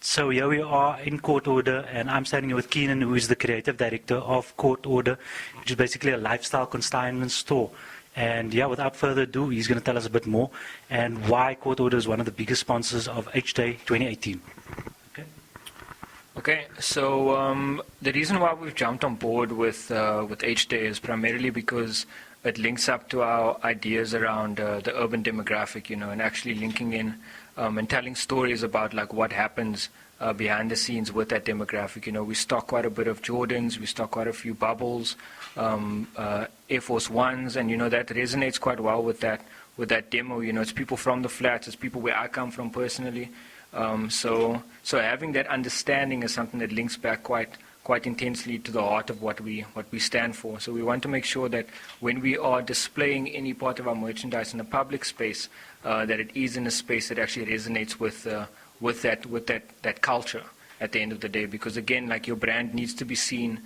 So here we are in Court Order, and I'm standing here with Keenan, who is the creative director of Court Order, which is basically a lifestyle consignment store. And yeah, without further ado, he's going to tell us a bit more and why Court Order is one of the biggest sponsors of HDay 2018. Okay, so the reason why we've jumped on board with HDay is primarily because it links up to our ideas around the urban demographic, and actually linking in and telling stories about like what happens behind the scenes with that demographic. We stock quite a bit of Jordans, we stock quite a few bubbles, Air Force Ones, and that resonates quite well with that demo. It's people from the flats, it's people where I come from personally. So having that understanding is something that links back quite intensely to the heart of what we stand for. So we want to make sure that when we are displaying any part of our merchandise in a public space, that it is in a space that actually resonates with that culture at the end of the day. Because again, like your brand needs to be seen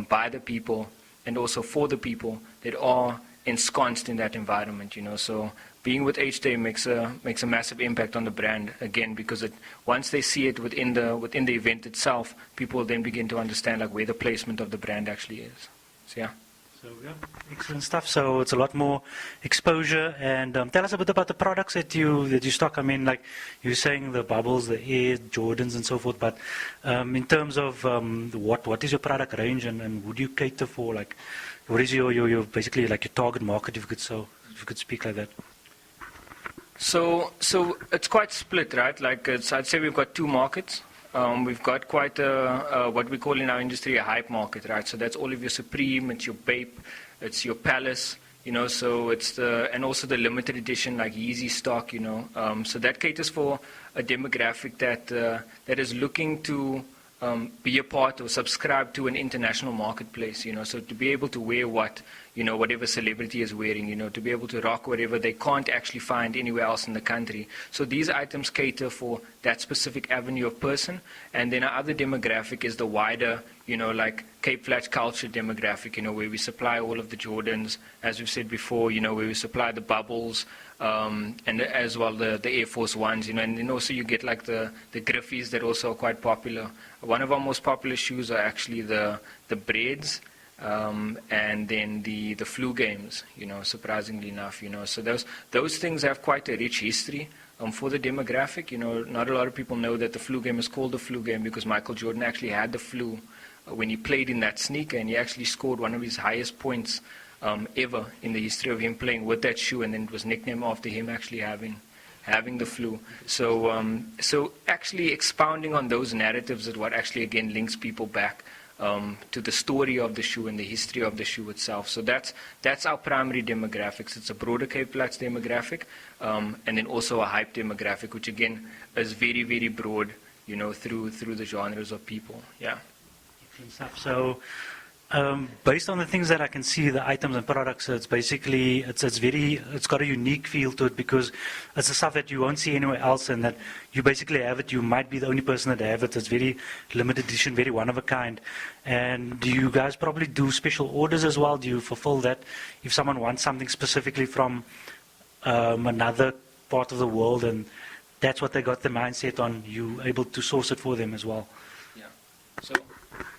by the people and also for the people that are ensconced in that environment. So being with HDay makes a massive impact on the brand, again, because once they see it within the event itself, people will then begin to understand like where the placement of the brand actually is. So yeah. So yeah, excellent stuff. So it's a lot more exposure. And tell us a bit about the products that you stock. I mean, like you're saying the bubbles, the Air Jordans, and so forth. But in terms of what is your product range, and would you cater for, like, what is your basically like your target market, if you could speak like that? So it's quite split, right? Like I'd say we've got two markets. We've got quite what we call in our industry a hype market, right? So that's all of your Supreme, it's your Bape, it's your Palace, so it's and also the limited edition like Yeezy stock, so that caters for a demographic that is looking to be a part or subscribe to an international marketplace, so to be able to wear whatever celebrity is wearing, to be able to rock whatever they can't actually find anywhere else in the country. So these items cater for that specific avenue of person. And then our other demographic is the wider, like Cape Flats culture demographic, where we supply all of the Jordans, as we've said before, where we supply the bubbles, and as well the Air Force Ones, and then also you get like the Griffies that also are quite popular. One of our most popular shoes are actually the Breads, and then the flu games, surprisingly enough, so those things have quite a rich history for the demographic. Not a lot of people know that the flu game is called the flu game because Michael Jordan actually had the flu when he played in that sneaker, and he actually scored one of his highest points ever in the history of him playing with that shoe, and then it was nicknamed after him actually having the flu. So actually expounding on those narratives is what actually again links people back to the story of the shoe and the history of the shoe itself. So that's our primary demographics. It's a broader Cape Flats demographic, and then also a hype demographic, which again is very, very broad, through the genres of people. Yeah. Excellent stuff. So based on the things that I can see, the items and products, it's basically it's got a unique feel to it because it's the stuff that you won't see anywhere else, and that you basically have it. You might be the only person that have it. It's very limited edition, very one of a kind. And do you guys probably do special orders as well? Do you fulfill that if someone wants something specifically from another part of the world, and that's what they got the mindset on, you able to source it for them as well? Yeah.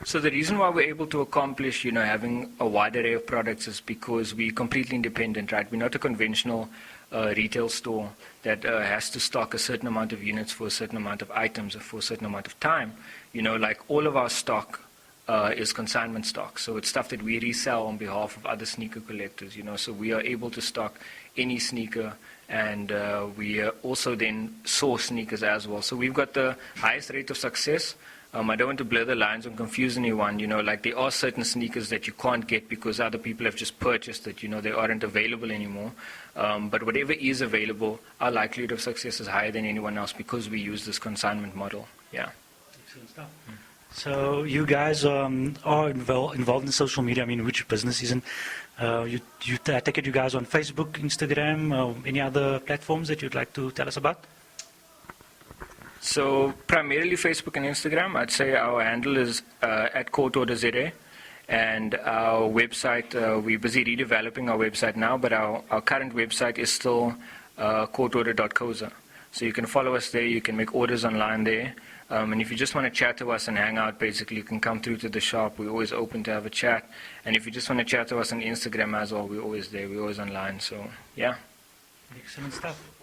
So the reason why we're able to accomplish, having a wide array of products is because we're completely independent, right? We're not a conventional retail store that has to stock a certain amount of units for a certain amount of items or for a certain amount of time. Like all of our stock is consignment stock. So it's stuff that we resell on behalf of other sneaker collectors, So we are able to stock any sneaker, and we also then source sneakers as well. So we've got the highest rate of success. I don't want to blur the lines and confuse anyone, like there are certain sneakers that you can't get because other people have just purchased it, they aren't available anymore. But whatever is available, our likelihood of success is higher than anyone else because we use this consignment model. Yeah. Excellent stuff. So you guys are involved in social media. I mean, which business isn't? I take it you guys on Facebook, Instagram, any other platforms that you'd like to tell us about? So primarily Facebook and Instagram. I'd say our handle is at Court Order ZA, and our website, we're busy redeveloping our website now, but our current website is still courtorder.coza. So you can follow us there, you can make orders online there. And if you just want to chat to us and hang out, basically, you can come through to the shop. We're always open to have a chat. And if you just want to chat to us on Instagram as well, we're always there. We're always online. So, yeah. Excellent stuff.